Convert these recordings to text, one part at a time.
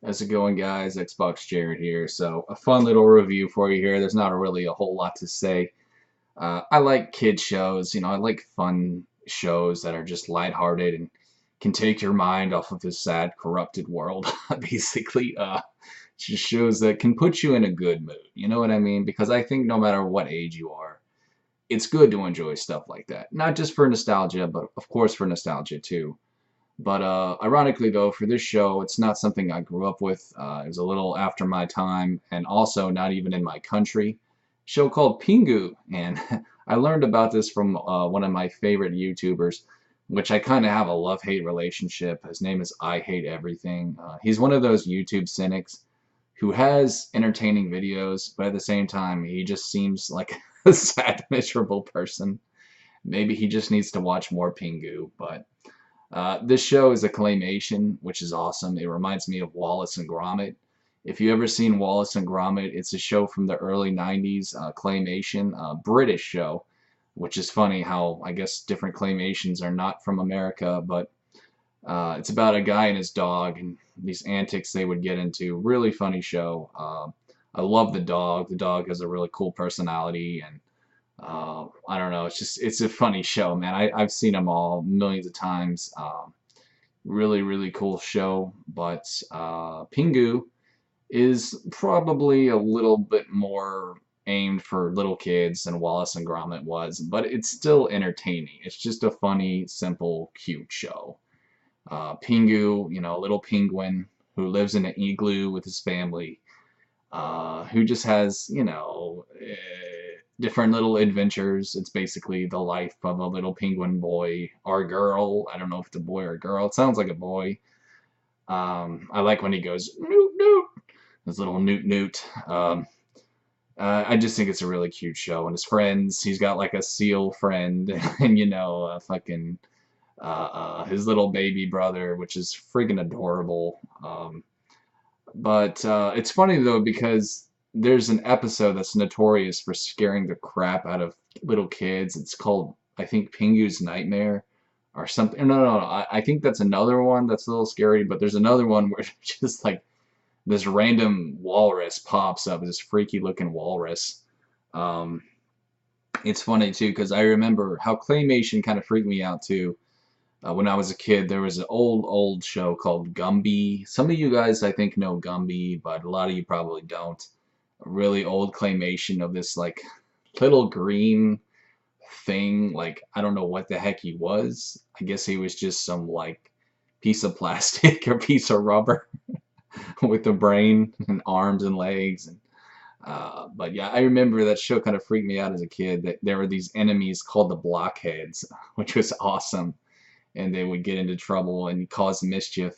How's it going, guys? Xbox Jared here. So, a fun little review for you here. There's not really a whole lot to say. I like kid shows. I like fun shows that are just lighthearted and can take your mind off of this sad, corrupted world. Basically, just shows that can put you in a good mood. You know what I mean? Because I think no matter what age you are, it's good to enjoy stuff like that. Not just for nostalgia, but of course for nostalgia too. But ironically, though, for this show, it's not something I grew up with. It was a little after my time, and also not even in my country. Show called Pingu, and I learned about this from one of my favorite YouTubers, which I kind of have a love-hate relationship. His name is I Hate Everything. He's one of those YouTube cynics who has entertaining videos, but at the same time, he just seems like a sad, miserable person. Maybe he just needs to watch more Pingu, but. This show is a claymation, which is awesome. It reminds me of Wallace and Gromit. If you ever seen Wallace and Gromit, it's a show from the early 90s, claymation, British show, which is funny how I guess different claymations are not from America, but it's about a guy and his dog and these antics they would get into. Really funny show. I love the dog. The dog has a really cool personality and I don't know. It's a funny show, man. I've seen them all millions of times. Really cool show. But Pingu is probably a little bit more aimed for little kids than Wallace and Gromit was, but it's still entertaining. It's just a funny, simple, cute show. Pingu, a little penguin who lives in an igloo with his family, who just has, different little adventures. It's basically the life of a little penguin boy or girl. I don't know if it's a boy or a girl. It sounds like a boy. I like when he goes newt newt. His little newt newt. I just think it's a really cute show. And his friends, he's got like a seal friend, and a fucking his little baby brother, which is friggin' adorable. But it's funny though because there's an episode that's notorious for scaring the crap out of little kids. It's called, I think, Pingu's Nightmare or something. No. I think that's another one that's a little scary. But there's another one where just like this random walrus pops up, this freaky looking walrus. Um, it's funny too because I remember how claymation kind of freaked me out too. When I was a kid, there was an old show called Gumby. Some of you guys, I think, know Gumby, but a lot of you probably don't. A really old claymation of this, like, little green thing. Like, I don't know what the heck he was. I guess he was just some, like, piece of plastic or piece of rubber with a brain and arms and legs. But yeah, I remember that show kind of freaked me out as a kid. That there were these enemies called the Blockheads, which was awesome, and they would get into trouble and cause mischief.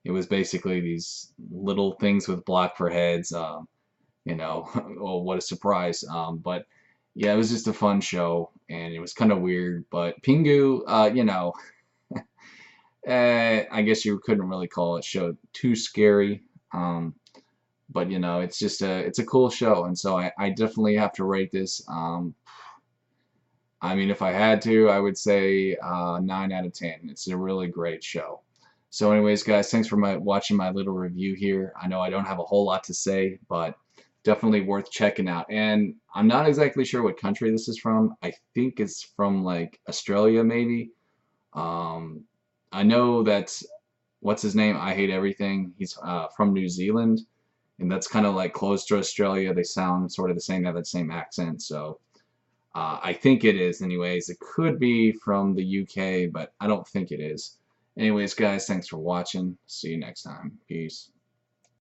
It was basically these little things with block for heads. Oh, what a surprise. But yeah, it was just a fun show, and it was kind of weird. But Pingu, I guess you couldn't really call it show too scary. But it's a cool show, and so I definitely have to rate this. I mean, if I had to, I would say 9 out of 10. It's a really great show. So anyways, guys, thanks for watching my little review here. I know I don't have a whole lot to say, but definitely worth checking out. And I'm not exactly sure what country this is from. I think it's from like Australia, maybe. Um, I know that, what's his name? I Hate Everything. He's from New Zealand, and that's kind of like close to Australia. They sound sort of the same, they have that same accent, so. I think it is, anyways. It could be from the UK, but I don't think it is. Anyways, guys, thanks for watching. See you next time. Peace.